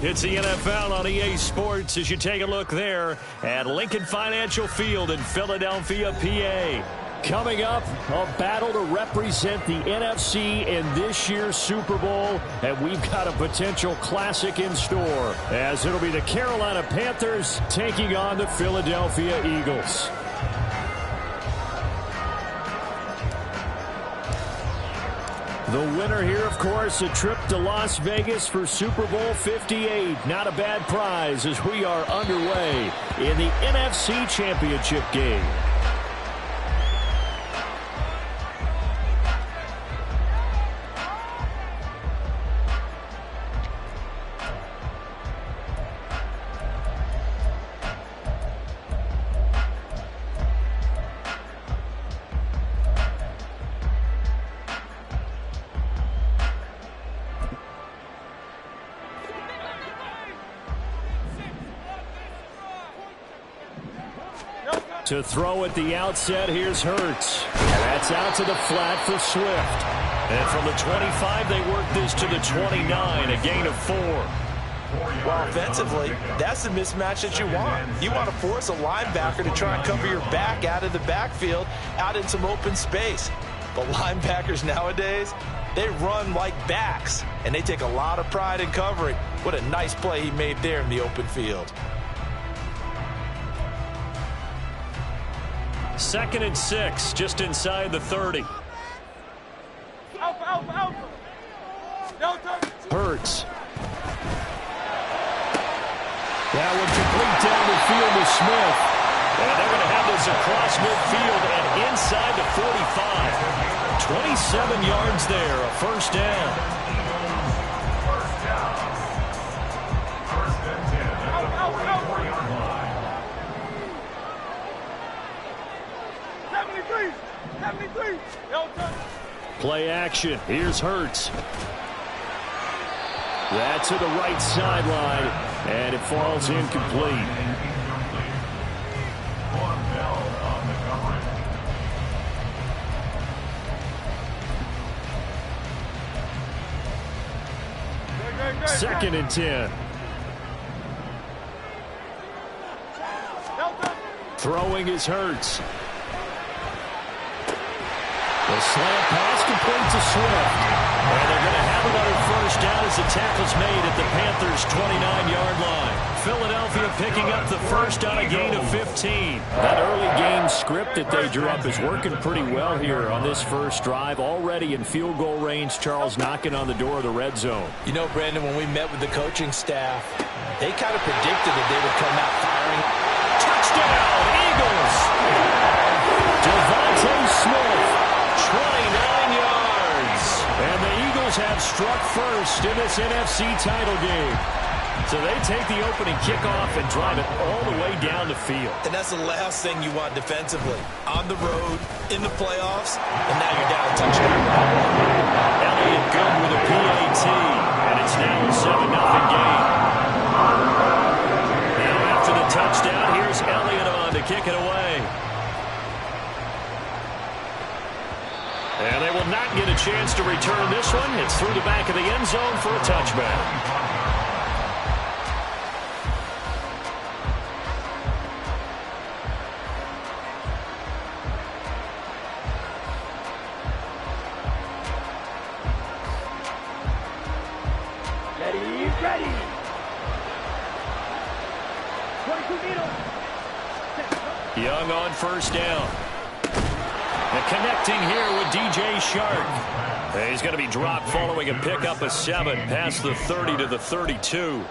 It's the NFL on EA Sports as you take a look there at Lincoln Financial Field in Philadelphia, PA. Coming up, a battle to represent the NFC in this year's Super Bowl, and we've got a potential classic in store, as it'll be the Carolina Panthers taking on the Philadelphia Eagles. The winner here, of course, a trip to Las Vegas for Super Bowl 58. Not a bad prize as we are underway in the NFC Championship game. To throw at the outset, here's Hurts. And that's out to the flat for Swift. And from the 25, they work this to the 29, a gain of 4. Well, offensively, that's the mismatch that you want. You want to force a linebacker to try and cover your back out of the backfield, out in some open space. But linebackers nowadays, they run like backs, and they take a lot of pride in covering. What a nice play he made there in the open field. 2nd and 6, just inside the 30. Hurts. That one complete down the field to Smith. And they're going to have this across midfield and inside the 45. 27 yards there, a first down. Play action. Here's Hurts. That's to the right sideline, and it falls incomplete. Second and 10. Throwing is Hurts. The slant pass complete to Swift. And they're going to have another first down as the tackle's made at the Panthers' 29-yard line. Philadelphia picking up the first on a gain of 15. That early game script that they drew up is working pretty well here on this first drive. Already in field goal range, Charles knocking on the door of the red zone. You know, Brandon, when we met with the coaching staff, they kind of predicted that they would come out firing. Touchdown, Eagles! Devontae Smith. 29 yards. And the Eagles have struck first in this NFC title game. So they take the opening kickoff and drive it all the way down the field. And that's the last thing you want defensively. On the road, in the playoffs, and now you're down a touchdown. Elliott good with a PAT. And it's now a 7-0 game. Now after the touchdown, here's Elliott on to kick it away. And they will not get a chance to return this one. It's through the back of the end zone for a touchback. Ready. 22 meters. Young on first down. And connecting here with DJ Shark. He's going to be dropped following a pickup of 7 past the 30 to the 32.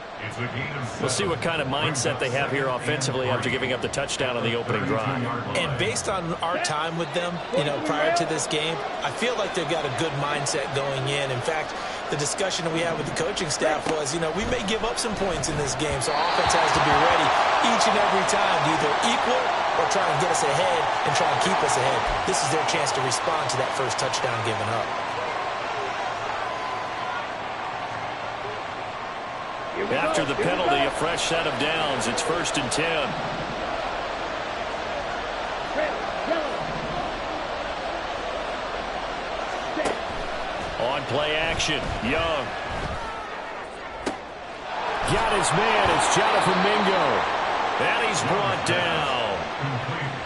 We'll see what kind of mindset they have here offensively after giving up the touchdown on the opening drive. And based on our time with them, prior to this game, I feel like they've got a good mindset going in. In fact, the discussion that we had with the coaching staff was, we may give up some points in this game, so offense has to be ready each and every time to either equal or try and get us ahead and try and keep us ahead. This is their chance to respond to that first touchdown given up. After the penalty, a fresh set of downs. It's 1st and 10. On play action, Young. got his man. It's Jonathan Mingo. And he's brought down.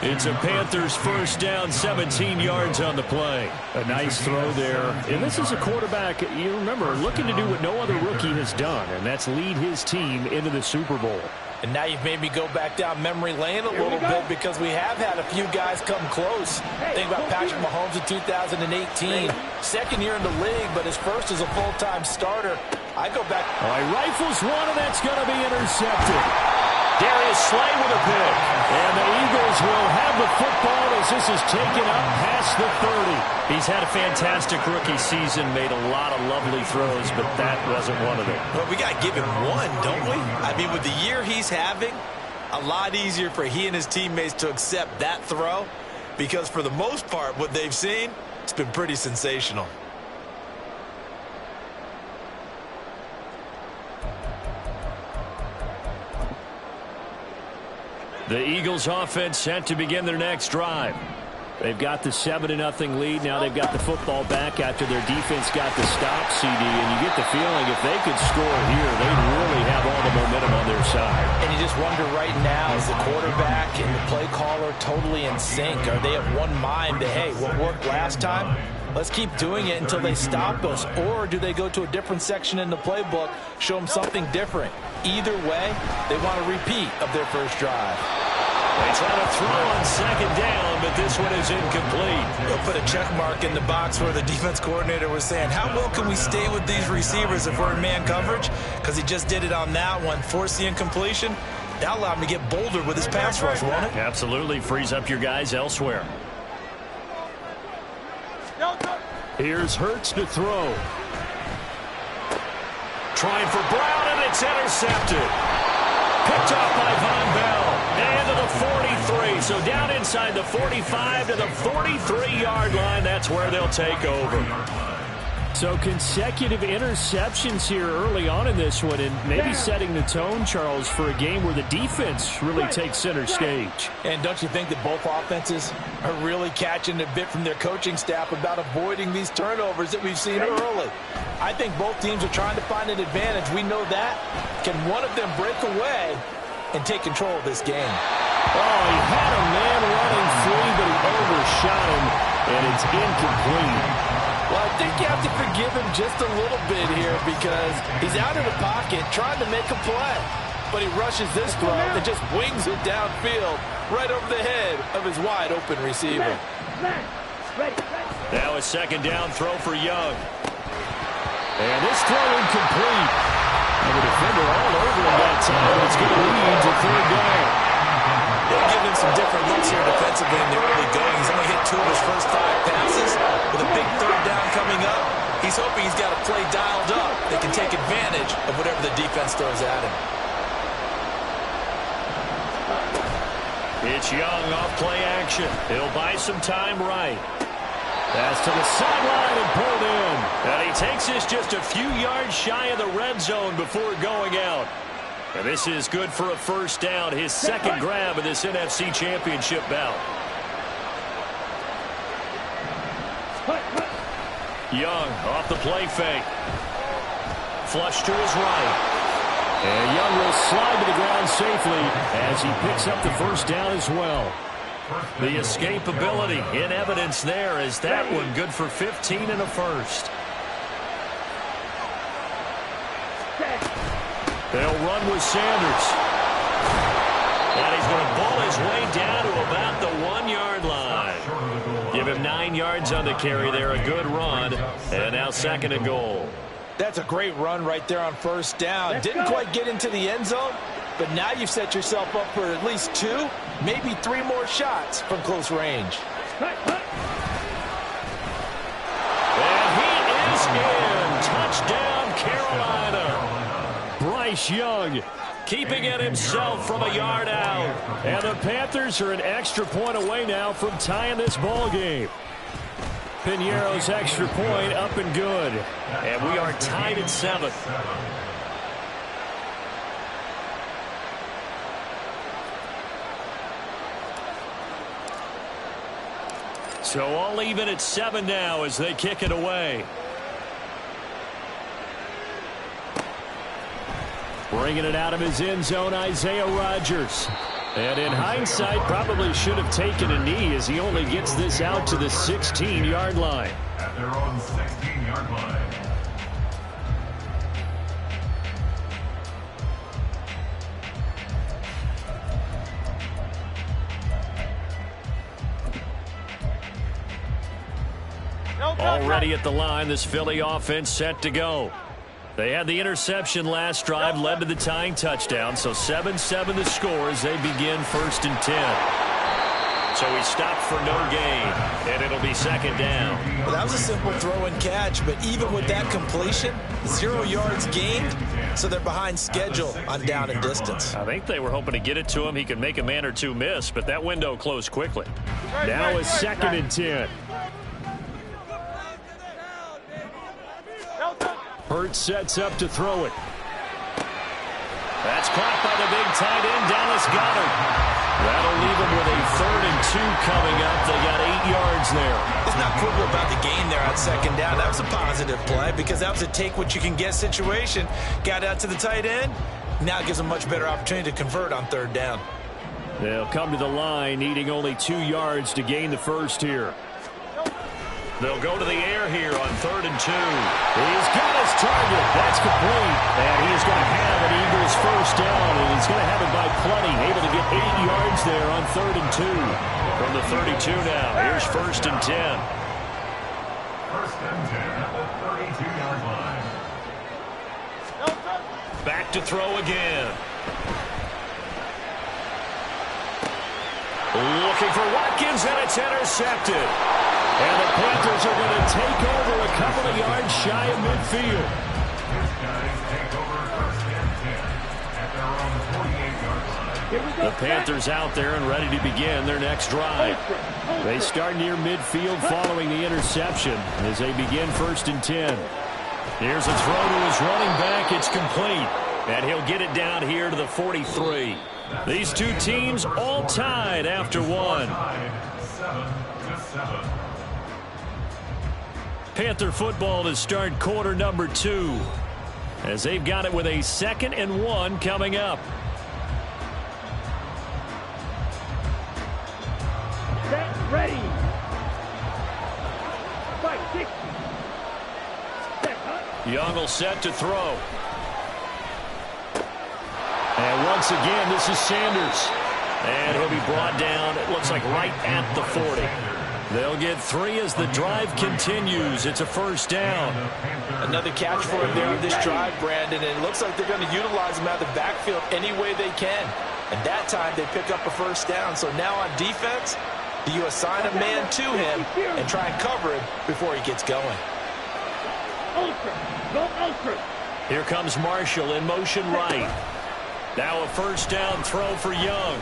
It's a Panthers first down, 17 yards on the play. A nice throw there. And this is a quarterback, you remember, looking to do what no other rookie has done, and that's lead his team into the Super Bowl. And now you've made me go back down memory lane a little bit because we have had a few guys come close. Think about Patrick Mahomes in 2018. Second year in the league, but his first as a full-time starter. I go back. All right, rifles one, and that's going to be intercepted. Darius Slay with a pick. And the Eagles will have the football as this is taken up past the 30. He's had a fantastic rookie season, made a lot of lovely throws, but that wasn't one of them. Well, we got to give him one, don't we? I mean, with the year he's having, a lot easier for he and his teammates to accept that throw because for the most part, what they've seen, it's been pretty sensational. The Eagles offense set to begin their next drive. They've got the 7-0 lead. Now they've got the football back after their defense got the stop, CD. And you get the feeling if they could score here, they'd really have all the momentum on their side. And you just wonder right now, is the quarterback and the play caller totally in sync? Are they of one mind that, hey, what worked last time, let's keep doing it until they stop us? Or do they go to a different section in the playbook, show them something different? Either way, they want a repeat of their first drive. They try to throw on second down, but this one is incomplete. They'll put a check mark in the box where the defense coordinator was saying, how well can we stay with these receivers if we're in man coverage? Because he just did it on that one. Force the incompletion. That allowed him to get bolder with his pass rush, won't it? Absolutely. Frees up your guys elsewhere. Here's Hurts to throw. Trying for Brown, and it's intercepted. Picked off by Von Bell. And to the 43. So down inside the 45 to the 43-yard line. That's where they'll take over. So consecutive interceptions here early on in this one, and maybe setting the tone, Charles, for a game where the defense really takes center stage. And don't you think that both offenses are really catching a bit from their coaching staff about avoiding these turnovers that we've seen early? I think both teams are trying to find an advantage. We know that. Can one of them break away and take control of this game? Oh, he had a man running free, but he overshot him, and it's incomplete. Well, I think you have to forgive him just a little bit here because he's out of the pocket trying to make a play. But he rushes this throw and just wings it downfield right over the head of his wide-open receiver. Now a second down throw for Young. And this throw incomplete. And the defender all over him that time. It's going to lead to third down. They'll give him some different looks here defensively in the early going. He's only hit 2 of his first 5 passes. With a big third down coming up, he's hoping he's got a play dialed up that can take advantage of whatever the defense throws at him. It's Young off play action. He'll buy some time right. Pass to the sideline and pulled in. And he takes this just a few yards shy of the red zone before going out. And this is good for a first down, his second grab of this NFC Championship bout. Young off the play fake. Flush to his right. And Young will slide to the ground safely as he picks up the first down as well. The escapability in evidence there as that one good for 15 and a first. They'll run with Sanders. And he's going to pull his way down to about the 1-yard line. Give him 9 yards on the carry there. A good run. And now second and goal. That's a great run right there on first down. Didn't quite get into the end zone, but now you've set yourself up for at least 2, maybe 3 more shots from close range. And he is in. Touchdown, Carolina. Bryce Young keeping it himself from a yard out. And the Panthers are an extra point away now from tying this ball game. Piñeiro's extra point up and good. And we are tied at 7. So all even at 7 now as they kick it away. Bringing it out of his end zone, Isaiah Rodgers. And in hindsight, probably should have taken a knee as he only gets this out to the 16-yard line. At their own 16-yard line. Already at the line, this Philly offense set to go. They had the interception last drive, led to the tying touchdown, so 7-7 the score as they begin 1st and 10. So he stopped for no gain, and it'll be 2nd down. Well, that was a simple throw and catch, but even with that completion, 0 yards gained, so they're behind schedule on down and distance. I think they were hoping to get it to him. He could make a man or two miss, but that window closed quickly. Now it's 2nd and 10. Hurts sets up to throw it. That's caught by the big tight end, Dallas Goedert. That'll leave him with a 3rd and 2 coming up. They got 8 yards there. It's not quibble about the gain there on 2nd down. That was a positive play because that was a take-what-you-can-get situation. Got out to the tight end. Now it gives them a much better opportunity to convert on 3rd down. They'll come to the line, needing only 2 yards to gain the first here. They'll go to the air here on 3rd and 2. He's got his target. That's complete. And he's going to have an Eagles first down, and he's going to have it by plenty. Able to get 8 yards there on 3rd and 2. From the 32 now, here's 1st and 10. 1st and 10 at the 32-yard line. Back to throw again. Looking for Watkins, and it's intercepted. And the Panthers are going to take over a couple of yards shy of midfield. His guys take over 1st and 10 at their own 48-yard line. The Panthers out there and ready to begin their next drive. They start near midfield following the interception as they begin 1st and 10. Here's a throw to his running back. It's complete. And he'll get it down here to the 43. These two teams all tied after one. 7-7. Panther football to start quarter number 2 as they've got it with a 2nd and 1 coming up. Set, ready. Fight, 6. Set, huh? Young will set to throw. And once again, this is Sanders. And he'll be brought down, it looks like right at the 40. They'll get 3 as the drive continues. It's a 1st down. Another catch for him there on this drive, Brandon, and it looks like they're going to utilize him out of the backfield any way they can. And that time they pick up a 1st down. So now on defense, do you assign a man to him and try and cover him before he gets going? Ultra, go ultra. Here comes Marshall in motion right. Now a 1st down throw for Young.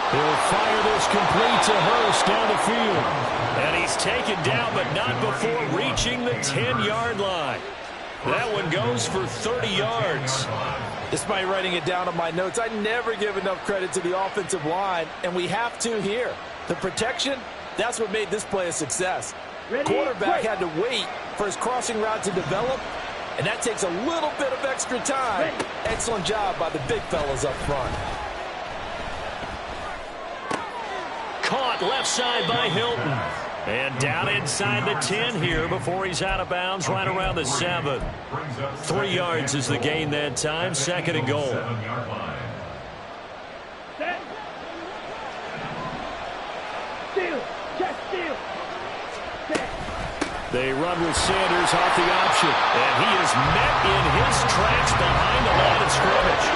He'll fire this complete to Hurst down the field. And he's taken down, but not before reaching the 10-yard line. That one goes for 30 yards. Despite writing it down on my notes, I never give enough credit to the offensive line, and we have to here. The protection, that's what made this play a success. Quarterback had to wait for his crossing route to develop, and that takes a little bit of extra time. Excellent job by the big fellas up front. Caught left side by Hilton. And down inside the 10 here before he's out of bounds right around the 7. 3 yards is the gain that time. 2nd and goal. Set. Steal. Check steal. Set. They run with Sanders off the option. And he is met in his tracks behind the line of scrimmage.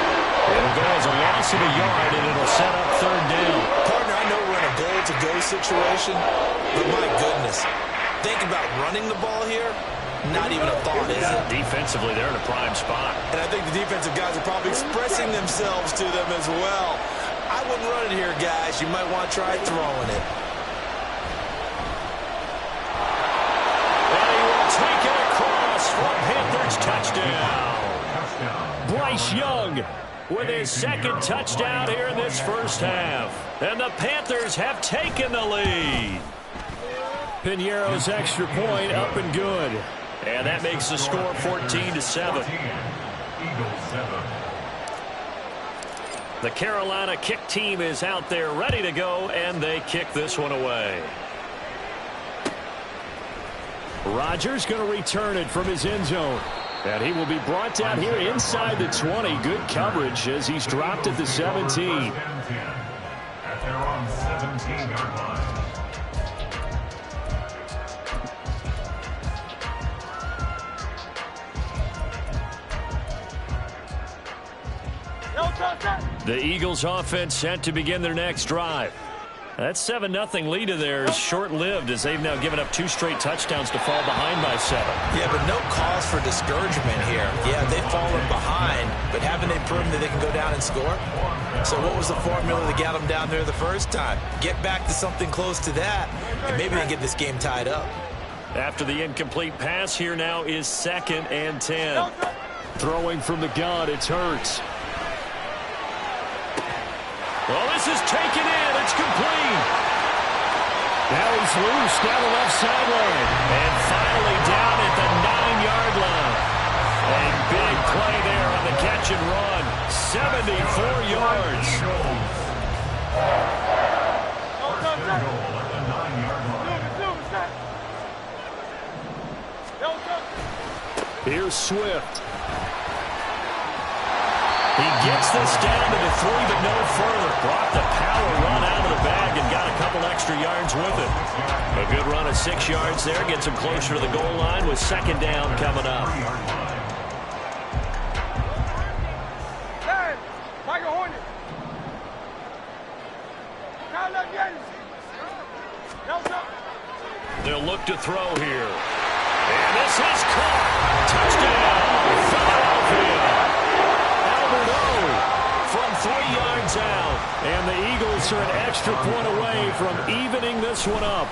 It'll go as a loss of a yard, and it'll set up 3rd down. Partner, I know we're in a goal-to-go situation, but my goodness, think about running the ball here. Not even a thought, is it? Defensively, they're in a prime spot. And I think the defensive guys are probably expressing themselves to them as well. I wouldn't run it here, guys. You might want to try throwing it. And he will take it across for a Panthers touchdown. Bryce Young with his 2nd touchdown here in this 1st half. And the Panthers have taken the lead. Piñeiro's extra point up and good. And that makes the score 14-7. Eagles 7. The Carolina kick team is out there ready to go, and they kick this one away. Rodgers going to return it from his end zone. And he will be brought down here inside the 20. Good coverage as he's dropped at the 17. At their own 17-yard line. The Eagles offense set to begin their next drive. That 7-0 lead of theirs short-lived as they've now given up 2 straight touchdowns to fall behind by 7. Yeah, but no cause for discouragement here. Yeah, they've fallen behind, but haven't they proven that they can go down and score? So what was the formula that got them down there the first time? Get back to something close to that, and maybe they can get this game tied up. After the incomplete pass, here now is 2nd and 10. Throwing from the gun, it's Hurts. Well, this is taken in. It's complete. Now he's loose down the left sideline. And finally down at the 9-yard line. A big play there on the catch and run. 74 yards. Here's Swift. He gets this down to the 3, but no further. Brought the power run out of the bag and got a couple extra yards with it. A good run of 6 yards there. Gets him closer to the goal line with 2nd down coming up. They'll look to throw here. And this is caught. Touchdown, Philadelphia. From 3 yards out. And the Eagles are an extra point away from evening this one up.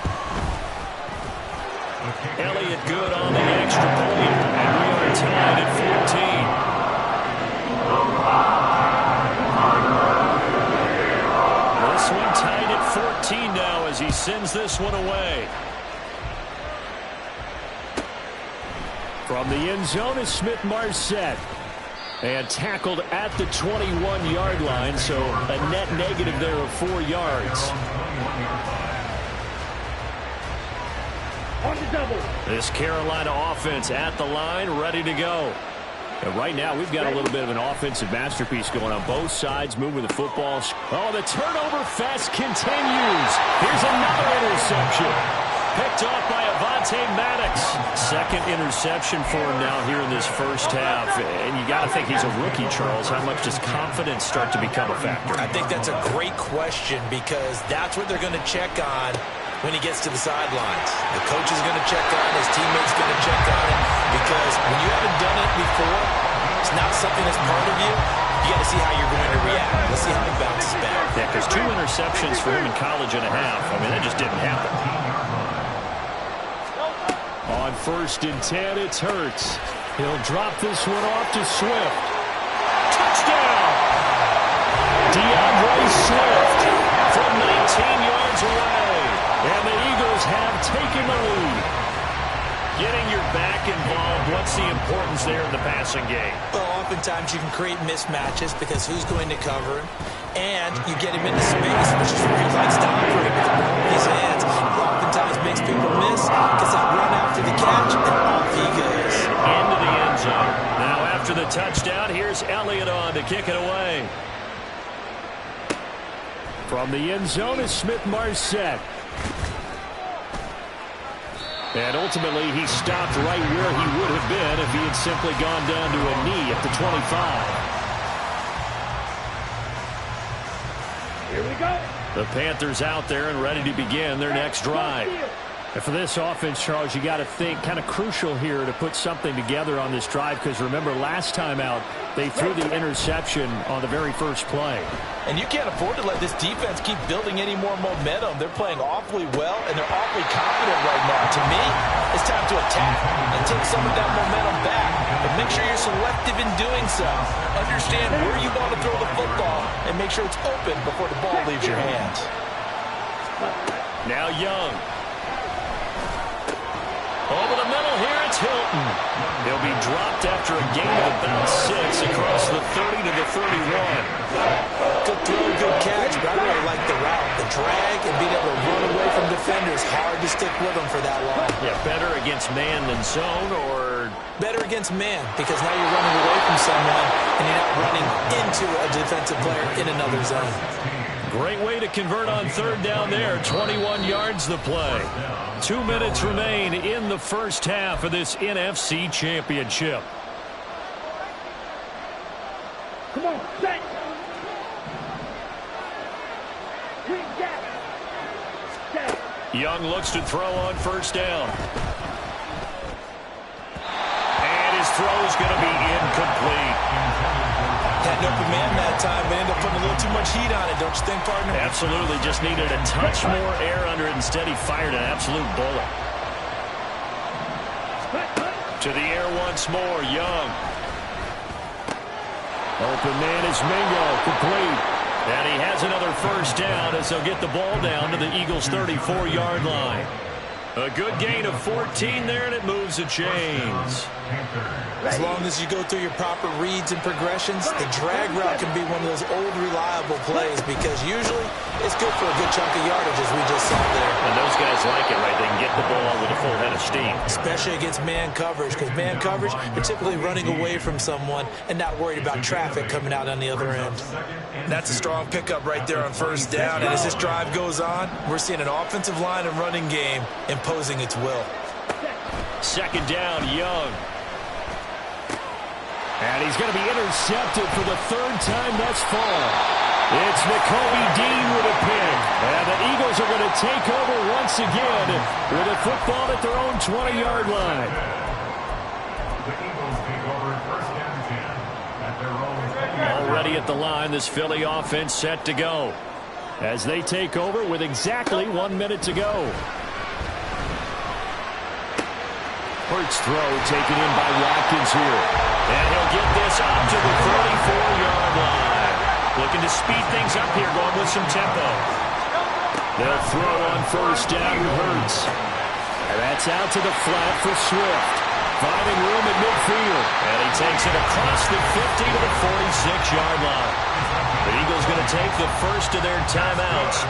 Elliott good on the extra point. And we are tied at 14. This one tied at 14 now as he sends this one away. From the end zone is Smith-Marset. And tackled at the 21-yard line, so a net negative there of 4 yards. On the double. This Carolina offense at the line, ready to go. And right now, we've got a little bit of an offensive masterpiece going on both sides, moving the football. Oh, the turnover fest continues. Here's another interception. Picked off by Avonte Maddox. 2nd interception for him now here in this first half. And you got to think he's a rookie, Charles. How much does confidence start to become a factor? I think that's a great question because that's what they're going to check on when he gets to the sidelines. The coach is going to check on it. His teammates going to check on it because when you haven't done it before, it's not something that's part of you. You got to see how you're going to react. Let's see how he bounces back. Yeah, because 2 interceptions for him in college and a half. I mean, that just didn't happen. On 1st and 10, it's Hurts. He'll drop this one off to Swift. Touchdown! DeAndre Swift from 19 yards away. And the Eagles have taken the lead. Getting your back involved, what's the importance there in the passing game? Well, oftentimes you can create mismatches because who's going to cover him? And you get him into space, which is where he likes to operate with the ball in his hands. He oftentimes makes people miss, gets that run after the catch, and off he goes. Into the end zone. Now after the touchdown, here's Elliott on to kick it away. From the end zone is Smith-Marset. And ultimately, he stopped right where he would have been if he had simply gone down to a knee at the 25. Here we go. The Panthers out there and ready to begin their next drive. And for this offense, Charles, you got to think kind of crucial here to put something together on this drive because remember last time out they threw the interception on the very first play. And you can't afford to let this defense keep building any more momentum. They're playing awfully well and they're awfully confident right now. To me, it's time to attack and take some of that momentum back. But make sure you're selective in doing so. Understand where you want to throw the football and make sure it's open before the ball leaves your hands. Now Young. Over the middle here, it's Hilton. He'll be dropped after a gain of about 6 across the 30 to the 31. Good throw, good catch, but I really like the route. The drag and being able to run away from defenders, hard to stick with them for that long. Yeah, better against man than zone, or better against man, because now you're running away from someone and you're not running into a defensive player in another zone. Great way to convert on third down there. 21 yards the play. 2 minutes remain in the first half of this NFC Championship. Come on, set. Young looks to throw on first down. And his throw is going to be incomplete. Had an open man that time, but ended up putting a little too much heat on it, don't you think, partner? Absolutely. Just needed a touch more air under it. Instead, he fired an absolute bullet. To the air once more, Young. Open man is Mingo, complete. And he has another first down as they'll get the ball down to the Eagles' 34-yard line. A good gain of 14 there, and it moves the chains. As long as you go through your proper reads and progressions, the drag route can be one of those old reliable plays because usually it's good for a good chunk of yardage as we just saw there. And those guys like it, right? They can get the ball with a full head of steam. Especially against man coverage, because man coverage, you're typically running away from someone and not worried about traffic coming out on the other end. That's a strong pickup right there on first down, and as this drive goes on, we're seeing an offensive line and running game imposing its will. Second down, Young. And he's going to be intercepted for the third time thus far. It's Nakobe Dean with a pick. And the Eagles are going to take over once again with a football at their own 20-yard line. The Eagles take over first and 10 at their own. Already at the line, this Philly offense set to go as they take over with exactly 1 minute to go. Hurts throw taken in by Watkins here. And he'll get this up to the 34-yard line. Looking to speed things up here, going with some tempo. They'll throw on first down with Hurts. And that's out to the flat for Swift. Finding room at midfield. And he takes it across the 50 to the 46-yard line. The Eagles going to take the first of their timeouts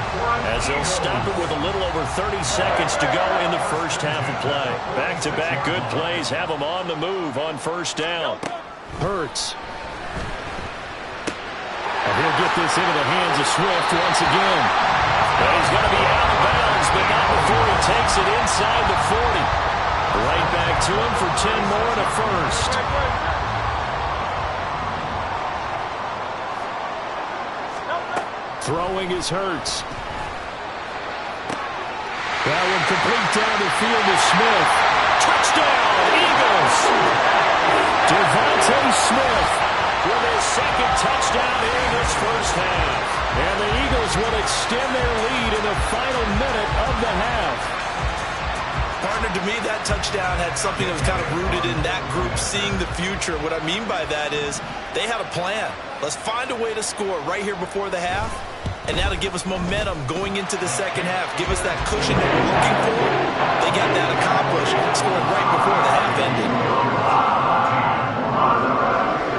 as they'll stop it with a little over 30 seconds to go in the first half of play. Back-to-back good plays have them on the move on first down. Hurts. And he'll get this into the hands of Swift once again. And he's going to be out of bounds, but not before he takes it inside the 40. Right back to him for 10 more and a first. Throwing is Hurts. That one complete down the field to Smith. Touchdown, Eagles! Devontae Smith with his second touchdown here in this first half. And the Eagles will extend their lead in the final minute of the half. Partner, to me, that touchdown had something that was kind of rooted in that group seeing the future. What I mean by that is they had a plan. Let's find a way to score right here before the half, and that'll give us momentum going into the second half. Give us that cushion that we're looking for. They got that accomplished, scoring right before the half ended.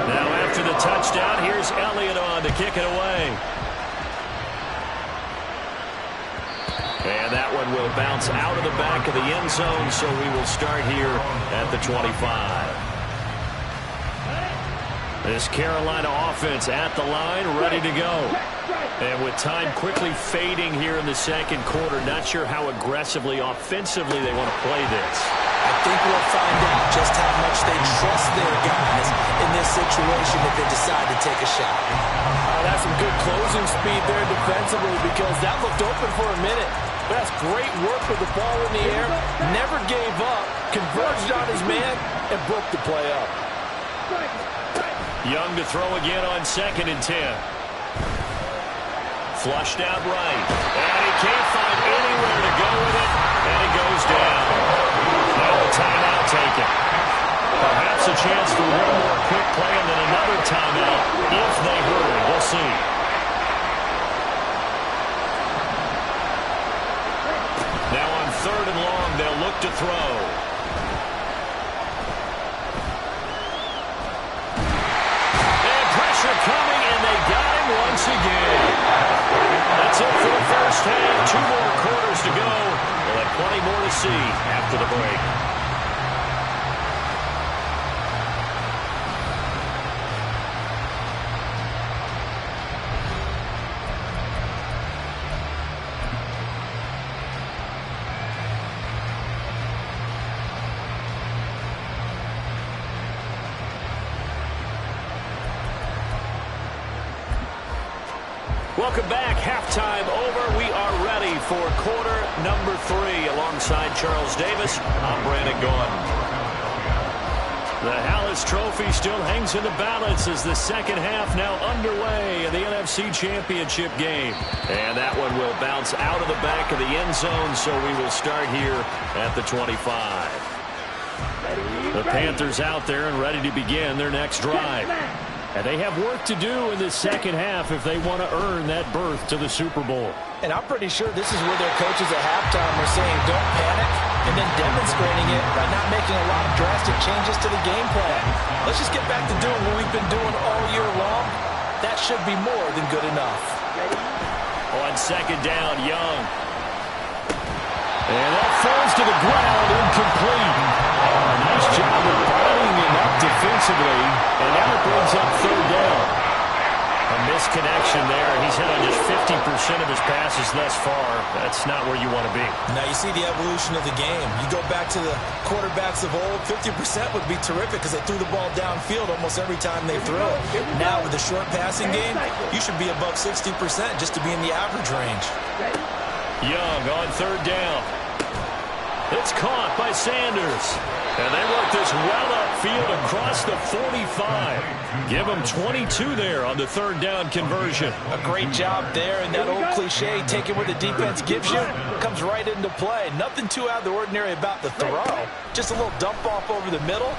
Now after the touchdown, here's Elliott on to kick it away. And that one will bounce out of the back of the end zone, so we will start here at the 25. This Carolina offense at the line, ready to go. And with time quickly fading here in the second quarter, not sure how aggressively, offensively they want to play this. I think we'll find out just how much they trust their guys in this situation if they decide to take a shot. That's some good closing speed there defensively because that looked open for a minute. But that's great work with the ball in the air. Never gave up, converged on his man, and broke the play up. Young to throw again on 2nd and 10. Flushed out right. And he can't find anywhere to go with it. And he goes down. Now a timeout taken. Perhaps a chance for one more quick play and then another timeout if they hurry. We'll see. Now on 3rd and long, they'll look to throw. pressure coming, and they got him once again. That's it for the first half. 2 more quarters to go. We'll have plenty more to see after the break. Welcome back. Halftime over. We are ready for quarter number 3. Alongside Charles Davis, I'm Brandon Gaudin. The Hallis Trophy still hangs in the balance as the second half now underway in the NFC Championship game. And that one will bounce out of the back of the end zone, so we will start here at the 25. The Panthers out there and ready to begin their next drive. And they have work to do in the second half if they want to earn that berth to the Super Bowl. And I'm pretty sure this is where their coaches at halftime are saying don't panic, and then demonstrating it by not making a lot of drastic changes to the game plan. Let's just get back to doing what we've been doing all year long. That should be more than good enough. On second down, Young. And that falls to the ground, incomplete. Nice job of binding him up defensively, and now it brings up third down. A misconnection there. He's hit on just 50% of his passes thus far. That's not where you want to be. Now you see the evolution of the game. You go back to the quarterbacks of old, 50% would be terrific because they threw the ball downfield almost every time they threw it. Now with the short passing game, you should be above 60% just to be in the average range. Young on third down. It's caught by Sanders. And they work this well upfield across the 45. Give them 22 there on the third down conversion. A great job there, and that old cliche, taking what the defense gives you, comes right into play. Nothing too out of the ordinary about the throw. Just a little dump off over the middle.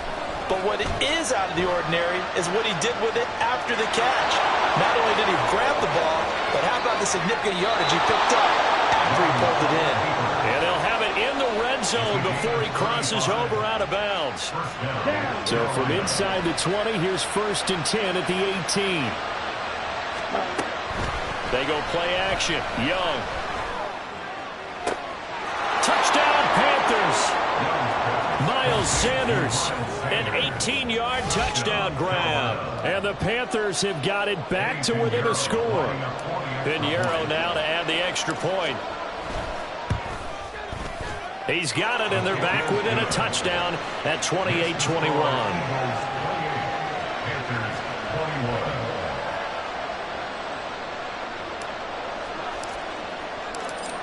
But what is out of the ordinary is what he did with it after the catch. Not only did he grab the ball, but how about the significant yardage he picked up after he pulled it in. And they'll have it in the red zone before he crosses over out of bounds. So from inside the 20, here's 1st and 10 at the 18. They go play action. Young. Touchdown, Panthers. Miles Sanders, an 18-yard touchdown grab. And the Panthers have got it back to within a score. Pinheiro now to add the extra point. He's got it, and they're back within a touchdown at 28-21.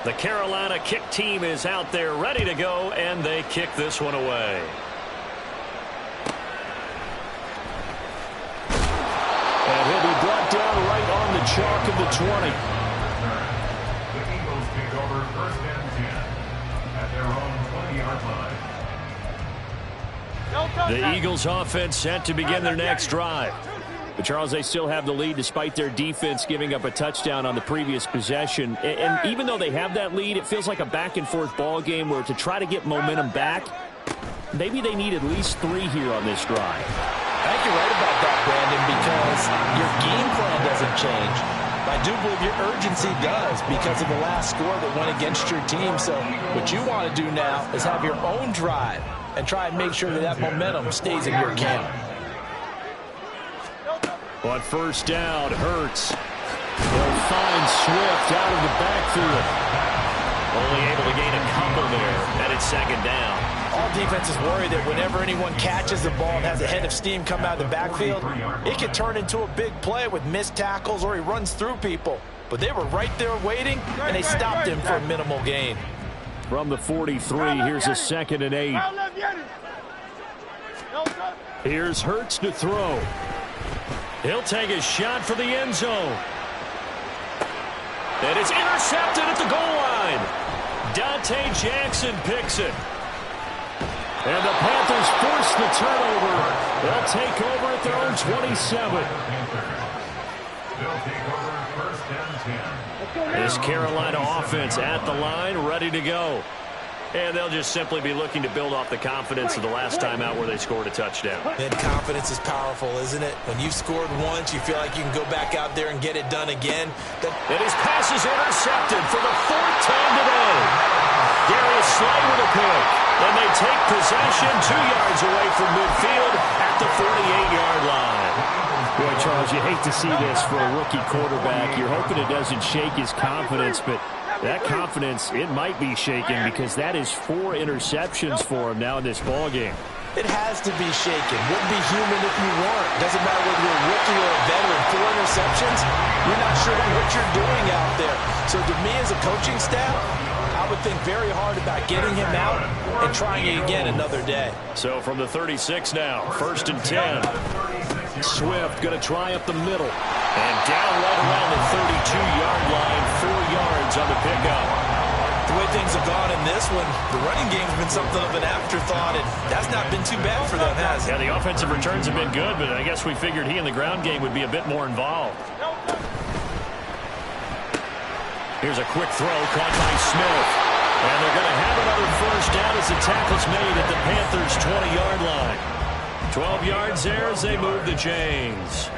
The Carolina kick team is out there ready to go, and they kick this one away. And he'll be brought down right on the chalk of the 20. The Eagles take over 1st and 10 at their own 20-yard line. The Eagles offense set to begin their next drive. But Charles, they still have the lead despite their defense giving up a touchdown on the previous possession. And even though they have that lead, it feels like a back-and-forth ball game where to try to get momentum back, maybe they need at least 3 here on this drive. I think you're right about that, Brandon, because your game plan doesn't change. I do believe your urgency does because of the last score that went against your team. So what you want to do now is have your own drive and try and make sure that that momentum stays in your camp. On 1st down, Hurts. They'll find Swift out of the backfield. Only able to gain a couple there, and it's 2nd down. All defenses worry that whenever anyone catches the ball and has a head of steam come out of the backfield, it can turn into a big play with missed tackles or he runs through people. But they were right there waiting, and they stopped him for a minimal gain. From the 43, here's a 2nd and 8. Here's Hurts to throw. He'll take a shot for the end zone. And it's intercepted at the goal line. Dante Jackson picks it. And the Panthers force the turnover. They'll take over at their own 27. They'll take over 1st and 10. This Carolina offense at the line, ready to go. And they'll just simply be looking to build off the confidence of the last time out where they scored a touchdown. And confidence is powerful, isn't it? When you've scored once, you feel like you can go back out there and get it done again. And his pass is intercepted for the 4th time today. Darius Slay with a pick. And they take possession 2 yards away from midfield at the 48-yard line. Boy, Charles, you hate to see this for a rookie quarterback. You're hoping it doesn't shake his confidence, but that confidence, it might be shaken because that is 4 interceptions for him now in this ballgame. It has to be shaken. Wouldn't be human if you weren't. Doesn't matter whether you're a rookie or a veteran. 4 interceptions, you're not sure what you're doing out there. So to me as a coaching staff, I would think very hard about getting him out and trying it again another day. So from the 36 now, 1st and 10. Swift going to try up the middle. And down right around the 32-yard line, 4 yards on the pickup. The way things have gone in this one, the running game's been something of an afterthought, and that's not been too bad for them, has it? Yeah, the offensive returns have been good, but I guess we figured he in the ground game would be a bit more involved. Here's a quick throw caught by Smith. And they're going to have another 1st down as the tackle's made at the Panthers' 20-yard line. 12 yards there as they move the chains.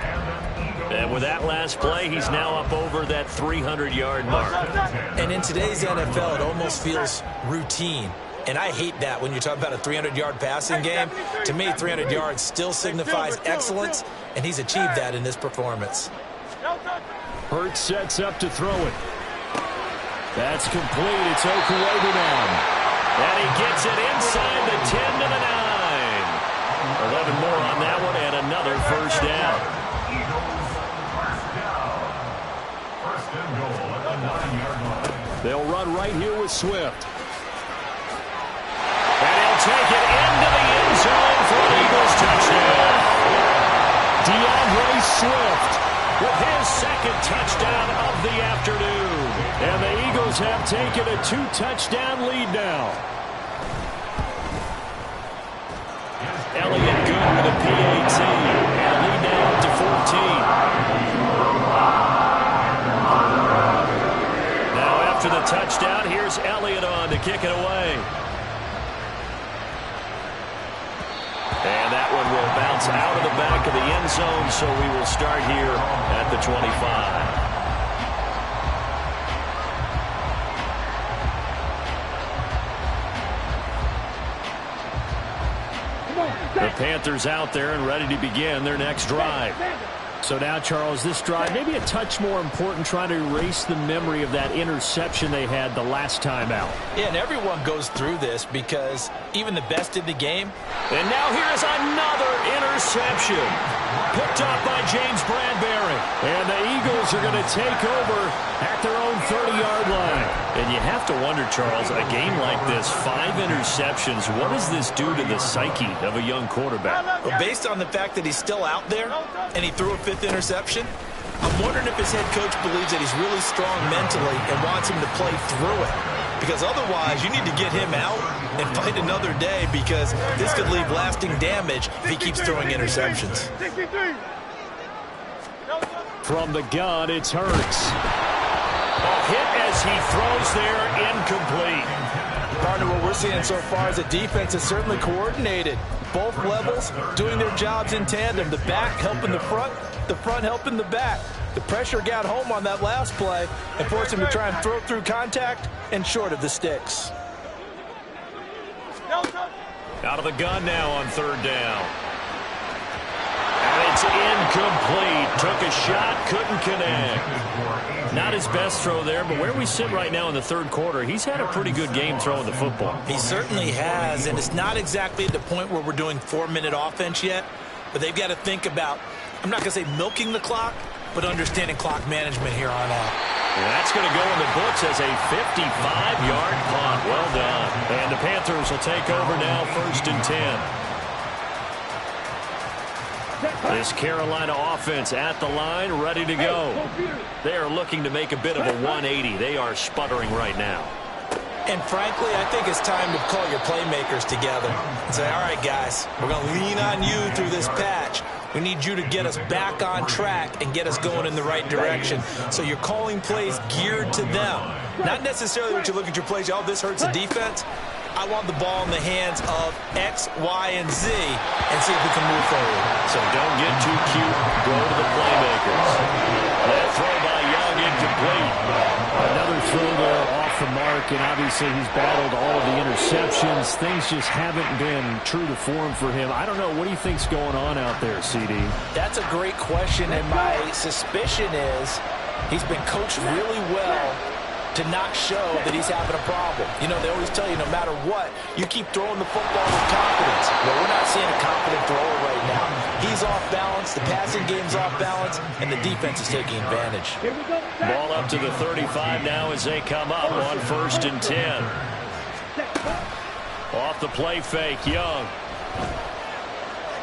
And with that last play, he's now up over that 300-yard mark. And in today's NFL, it almost feels routine. And I hate that when you're talking about a 300-yard passing game. To me, 300 yards still signifies excellence, and he's achieved that in this performance. Hurts sets up to throw it. That's complete. It's Okuebi now. And he gets it inside the 10 to the 9. 11 more on that one, and another 1st down. They'll run right here with Swift. And he'll take it into the end zone for an Eagles touchdown. DeAndre Swift with his 2nd touchdown of the afternoon. And the Eagles have taken a 2-touchdown lead now. Elliott good with a PAT. And a lead now up to 14. Now after the touchdown, here's Elliott on to kick it away. And that one will bounce out of the back of the end zone, so we will start here at the 25. The Panthers out there and ready to begin their next drive. So now, Charles, this drive maybe a touch more important, trying to erase the memory of that interception they had the last time out. Yeah, and everyone goes through this because even the best in the game. And now here's another interception. Picked up by James Bradbury. And the Eagles are going to take over at their own 30-yard line. And you have to wonder, Charles, a game like this, 5 interceptions, what does this do to the psyche of a young quarterback? Well, based on the fact that he's still out there and he threw a 5th interception, I'm wondering if his head coach believes that he's really strong mentally and wants him to play through it. Because otherwise, you need to get him out and fight another day, because this could leave lasting damage if he keeps throwing interceptions. From the gun, it's Hurts. A hit as he throws there, incomplete. Partner, what we're seeing so far is the defense is certainly coordinated. Both levels doing their jobs in tandem. The back helping the front helping the back. The pressure got home on that last play and forced him to try and throw through contact and short of the sticks. Out of the gun now on 3rd down. And it's incomplete. Took a shot, couldn't connect. Not his best throw there, but where we sit right now in the 3rd quarter, he's had a pretty good game throwing the football. He certainly has, and it's not exactly at the point where we're doing 4-minute offense yet, but they've got to think about, I'm not going to say milking the clock, but understanding clock management here on out. And that's going to go in the books as a 55-yard punt. Well done. And the Panthers will take over now, 1st and 10. This Carolina offense at the line, ready to go. They are looking to make a bit of a 180. They are sputtering right now. And frankly, I think it's time to call your playmakers together and say, all right, guys, we're going to lean on you through this patch. We need you to get us back on track and get us going in the right direction. So you're calling plays geared to them. Not necessarily what you look at your plays, oh, this hurts the defense. I want the ball in the hands of X, Y, and Z and see if we can move forward. So don't get too cute. Go to the playmakers. That throw by Young incomplete. Another throw there off the mark, and obviously he's battled all of the interceptions. Things just haven't been true to form for him. I don't know. What do you think's going on out there, CD? That's a great question, and my suspicion is he's been coached really well to not show that he's having a problem. You know, they always tell you no matter what, you keep throwing the football with confidence. Well, we're not seeing a confident thrower right now. He's off balance, the passing game's off balance, and the defense is taking advantage. Ball up to the 35 now as they come up on 1st and 10. Off the play fake, Young.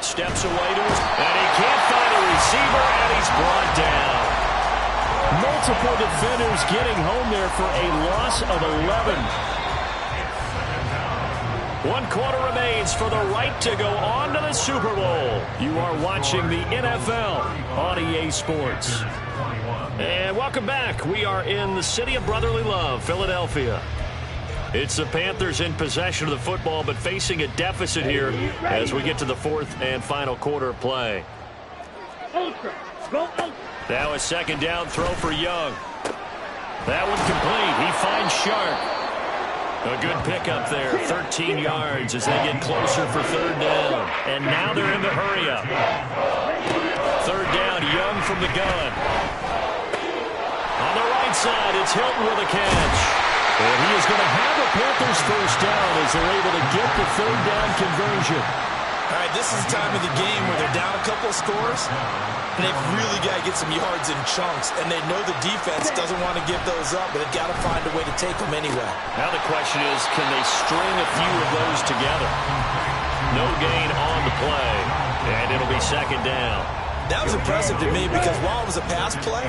Steps away to his, and he can't find a receiver, and he's brought down. Multiple defenders getting home there for a loss of 11. 1 quarter remains for the right to go on to the Super Bowl. You are watching the NFL on EA Sports. And welcome back. We are in the city of brotherly love, Philadelphia. It's the Panthers in possession of the football, but facing a deficit here as we get to the 4th and final quarter of play. Now a 2nd down throw for Young. That one complete. He finds Sharp. A good pickup there. 13 yards as they get closer for 3rd down. And now they're in the hurry up. 3rd down, Young from the gun. On the right side, it's Hilton with a catch. And he is going to have a Panthers 1st down as they're able to get the 3rd down conversion. All right, this is the time of the game where they're down a couple of scores, and they've really got to get some yards in chunks, and they know the defense doesn't want to give those up, but they've got to find a way to take them anyway. Now the question is, can they string a few of those together? No gain on the play, and it'll be 2nd down. That was impressive to me because while it was a pass play,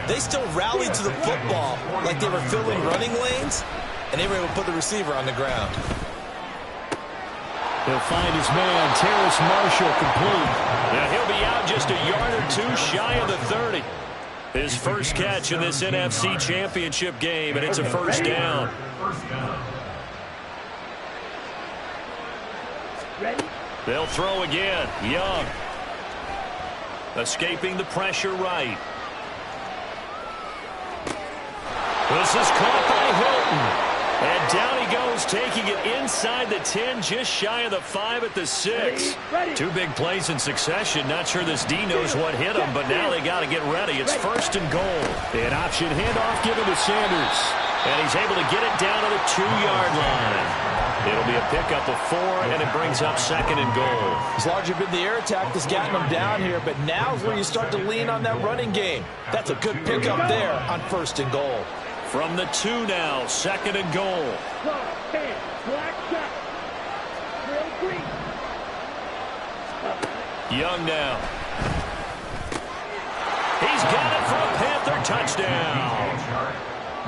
they still rallied to the football like they were filling running lanes, and they were able to put the receiver on the ground. He'll find his man, Terrace Marshall, complete. Now he'll be out just a yard or 2 shy of the 30. His first catch in this NFC Championship game, and it's a 1st down. They'll throw again. Young. Escaping the pressure right. This is caught by Hilton. And down he goes, taking it inside the 10, just shy of the 5 at the 6. 2 big plays in succession. Not sure this D knows what hit him, but now they got to get ready. It's 1st and goal. An option handoff given to Sanders. And he's able to get it down to the 2-yard line. It'll be a pickup of 4, and it brings up 2nd and goal. As large as been the air attack that's gotten them down here, but now's where you start to lean on that running game. That's a good pickup there on 1st and goal. From the 2 now, 2nd and goal. Young now. He's got it for a Panther touchdown.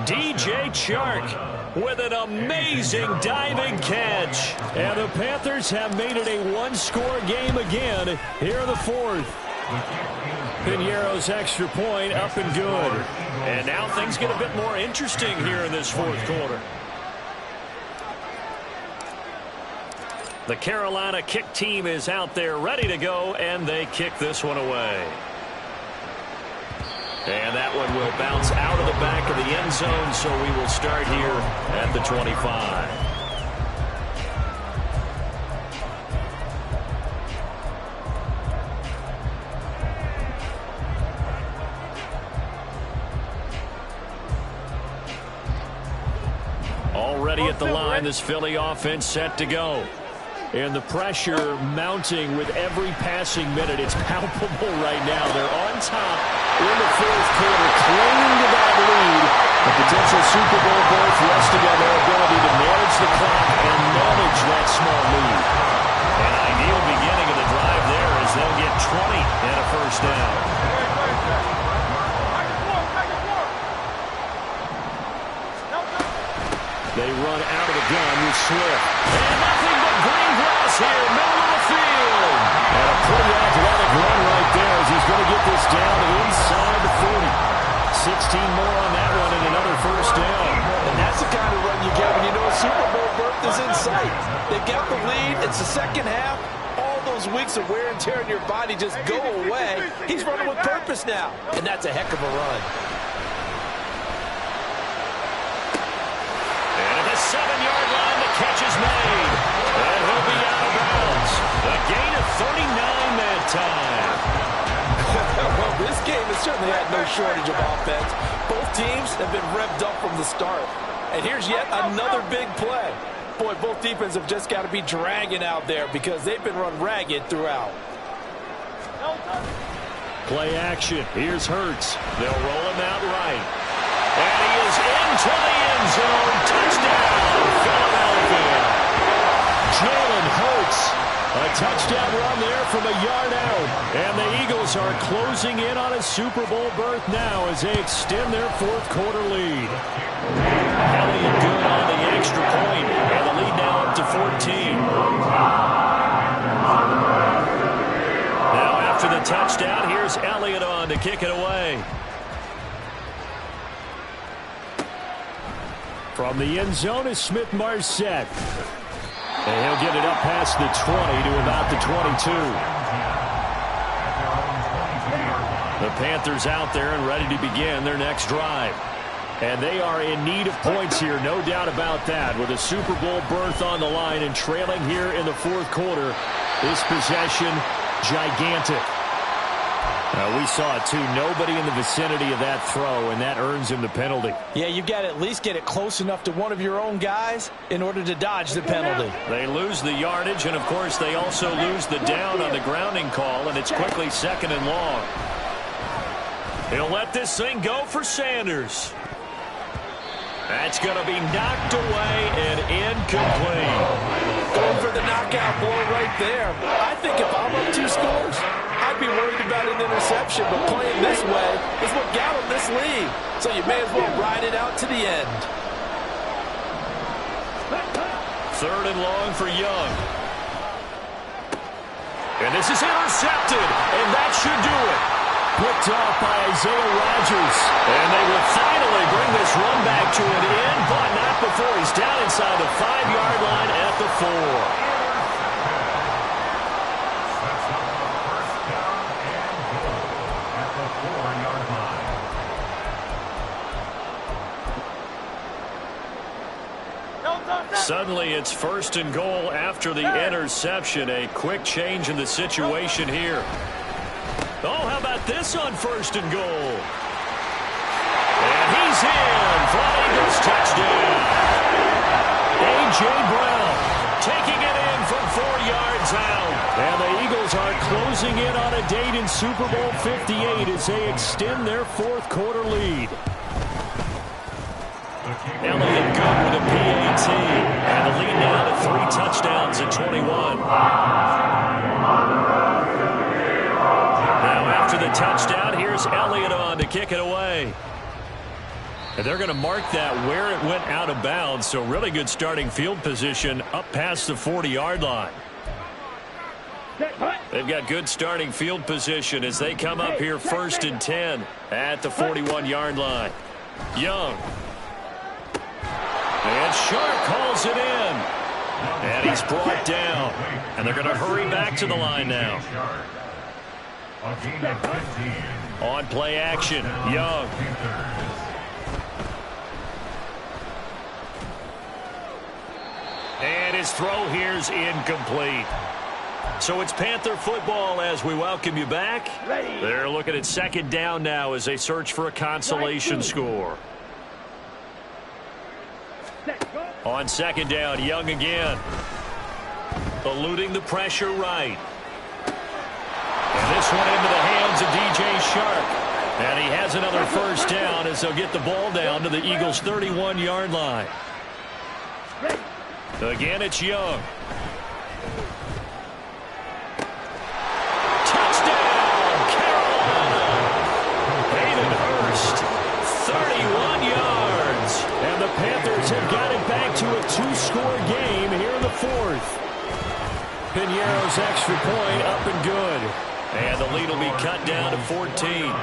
DJ Chark with an amazing diving catch. And the Panthers have made it a 1-score game again here in the 4th. Piñeiro's extra point up and good. And now things get a bit more interesting here in this 4th quarter. The Carolina kick team is out there ready to go, and they kick this one away. And that one will bounce out of the back of the end zone, so we will start here at the 25. Already at the line, this Philly offense set to go. And the pressure mounting with every passing minute. It's palpable right now. They're on top in the 4th quarter, clinging to that lead. The potential Super Bowl berth resting on their ability to manage the clock and manage that small lead. An ideal beginning of the drive there as they'll get 20 and a 1st down. They run out of the gun with Swift. And nothing but green grass here, middle of the field. And a pretty athletic run right he's going to get this down inside the 40. 16 more on that one and another first down. And that's the kind of run you get when you know a Super Bowl berth is in sight. They got the lead. It's the second half. All those weeks of wear and tear in your body just go away. He's running with purpose now. And that's a heck of a run. And at the 7-yard line, the catch is made. And he'll be out of bounds. A gain of 39 that time. Well, this game has certainly had no shortage of offense. Both teams have been revved up from the start. And here's yet another big play. Boy, both defenses have just got to be dragging out there because they've been run ragged throughout. Play action. Here's Hurts. They'll roll him out right. And he is into the end zone. Touchdown, Philadelphia. Jalen Hurts. A touchdown run there from a yard out. And the Eagles are closing in on a Super Bowl berth now as they extend their fourth quarter lead. Elliott good on the extra point. And the lead now up to 14. Now after the touchdown, here's Elliott on to kick it away. From the end zone is Smith-Marset. And he'll get it up past the 20 to about the 22. The Panthers out there and ready to begin their next drive. And they are in need of points here, no doubt about that. With a Super Bowl berth on the line and trailing here in the fourth quarter, this possession, gigantic. We saw it, too. Nobody in the vicinity of that throw, and that earns him the penalty. Yeah, you've got to at least get it close enough to one of your own guys in order to dodge the penalty. They lose the yardage, and, of course, they also lose the down on the grounding call, and it's quickly 2nd and long. He'll let this thing go for Sanders. That's going to be knocked away and incomplete. Going for the knockout blow right there. I think if I'm up 2 scores, I'd be worried about an interception, but playing this way is what got him this lead. So you may as well ride it out to the end. 3rd and long for Young. And this is intercepted, and that should do it. Picked off by Isaiah Rodgers. And they will finally bring this run back to an end, but not before he's down inside the 5-yard line at the 4. Suddenly it's 1st and goal after the interception. A quick change in the situation here. Oh, how about this on 1st and goal? And he's in for an Eagles touchdown. A.J. Brown taking it in from 4 yards out. And the Eagles are closing in on a date in Super Bowl 58 as they extend their fourth quarter lead. Elliott good with a PAT. And the lead now to 3 touchdowns at 21. Now after the touchdown, here's Elliott on to kick it away. And they're going to mark that where it went out of bounds. So really good starting field position up past the 40-yard line. They've got good starting field position as they come up here 1st and 10 at the 41-yard line. Young. And Sharp calls it in. And he's brought down. And they're going to hurry back to the line now. On play action, Young. And his throw here's incomplete. So it's Panther football as we welcome you back. They're looking at 2nd down now as they search for a consolation score. On 2nd down, Young again. Eluding the pressure right. And this one into the hands of DJ Shark. And he has another 1st down as they'll get the ball down to the Eagles' 31-yard line. Again, it's Young. Touchdown, Carolina! Hayden Hurst, 31 yards. And the Panthers have got it back to a 2-score game here in the 4th. Piñeiro's extra point up and good. And the lead will be cut down to 14.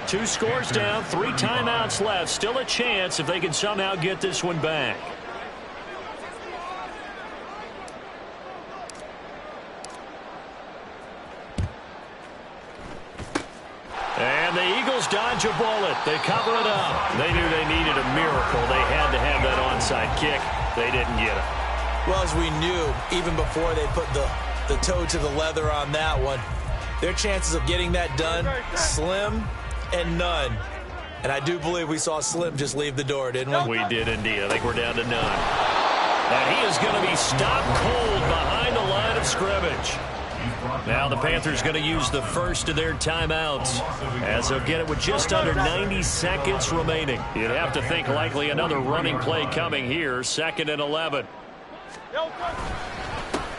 2 scores down, 3 timeouts left. Still a chance if they can somehow get this one back. And the Eagles dodge a bullet. They cover it up. They knew they needed a miracle. They had to have that onside kick. They didn't get it. Well, as we knew, even before they put the toe to the leather on that one, their chances of getting that done, slim and none. And I do believe we saw Slim just leave the door, didn't we? We did indeed. I think we're down to none. And he is going to be stopped cold behind the line of scrimmage. Now the Panthers going to use the first of their timeouts, as they'll get it with just under 90 seconds remaining. You'd have to think likely another running play coming here, 2nd and 11.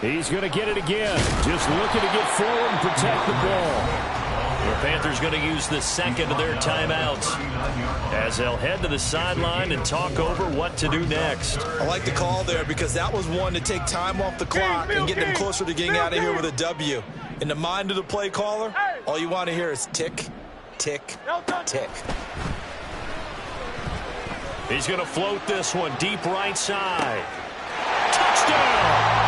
He's going to get it again. Just looking to get forward and protect the ball. The Panthers going to use the second of their timeouts, as they'll head to the sideline and talk over what to do next. I like the call there because that was one to take time off the clock and get them closer to getting out of here with a W. In the mind of the play caller, all you want to hear is tick, tick, tick. He's going to float this one deep right side. Touchdown!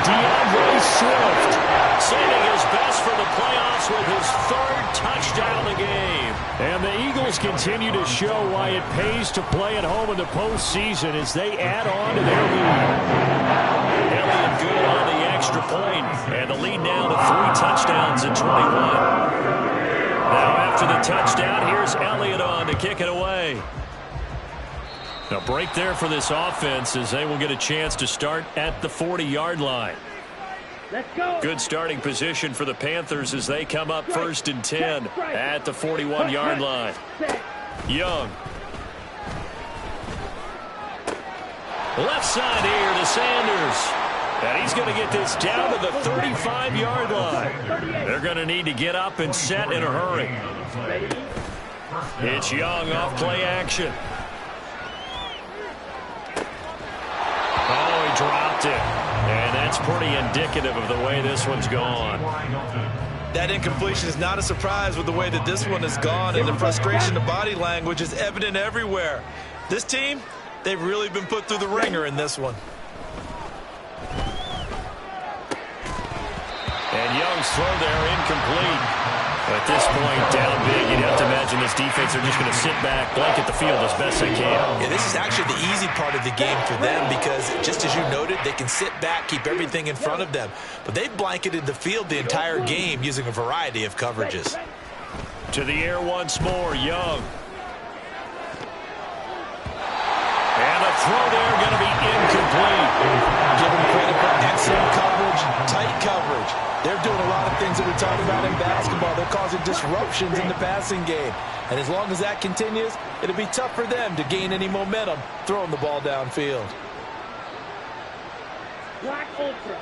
DeAndre Swift saving his best for the playoffs with his 3rd touchdown of the game. And the Eagles continue to show why it pays to play at home in the postseason as they add on to their lead. Elliott good on the extra point, and the lead now to 3 touchdowns at 21. Now after the touchdown, here's Elliott on to kick it away. A break there for this offense as they will get a chance to start at the 40-yard line. Let's go. Good starting position for the Panthers as they come up 1st and 10 at the 41-yard line. Young. Left side here to Sanders. And he's going to get this down to the 35-yard line. They're going to need to get up and set in a hurry. It's Young off play action. Oh, he dropped it. And that's pretty indicative of the way this one's gone. That incompletion is not a surprise with the way that this one has gone, and the frustration, the body language is evident everywhere. This team, they've really been put through the ringer in this one. And Young's throw there incomplete. At this point, down big, you'd have to imagine this defense are just going to sit back, blanket the field as best they can. Yeah, this is actually the easy part of the game for them because, just as you noted, they can sit back, keep everything in front of them. But they've blanketed the field the entire game using a variety of coverages. To the air once more, Young. And a throw there going to be incomplete. Give them credit for excellent coverage, tight coverage. They're doing a lot of things that we talked about in basketball. They're causing disruptions in the passing game. And as long as that continues, it'll be tough for them to gain any momentum throwing the ball downfield. Black Ultra.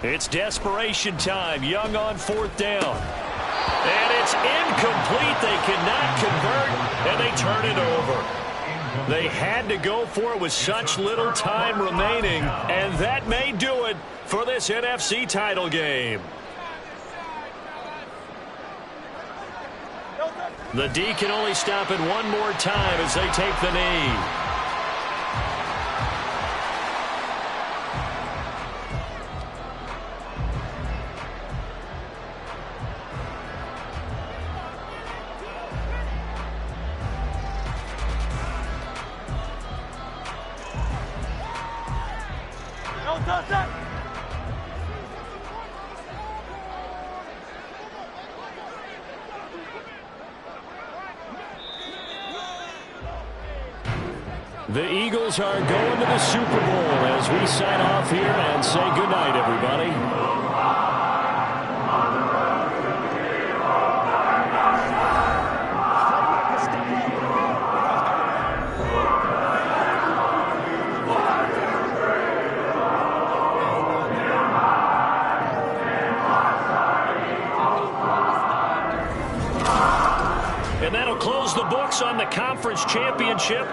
It's desperation time. Young on 4th down. And it's incomplete. They cannot convert, and they turn it over. They had to go for it with such little time remaining, and that may do it for this NFC title game. The D can only stop it one more time as they take the knee. The Eagles are going to the Super Bowl as we sign off here and say goodnight, everybody. And that'll close the books on the conference championship.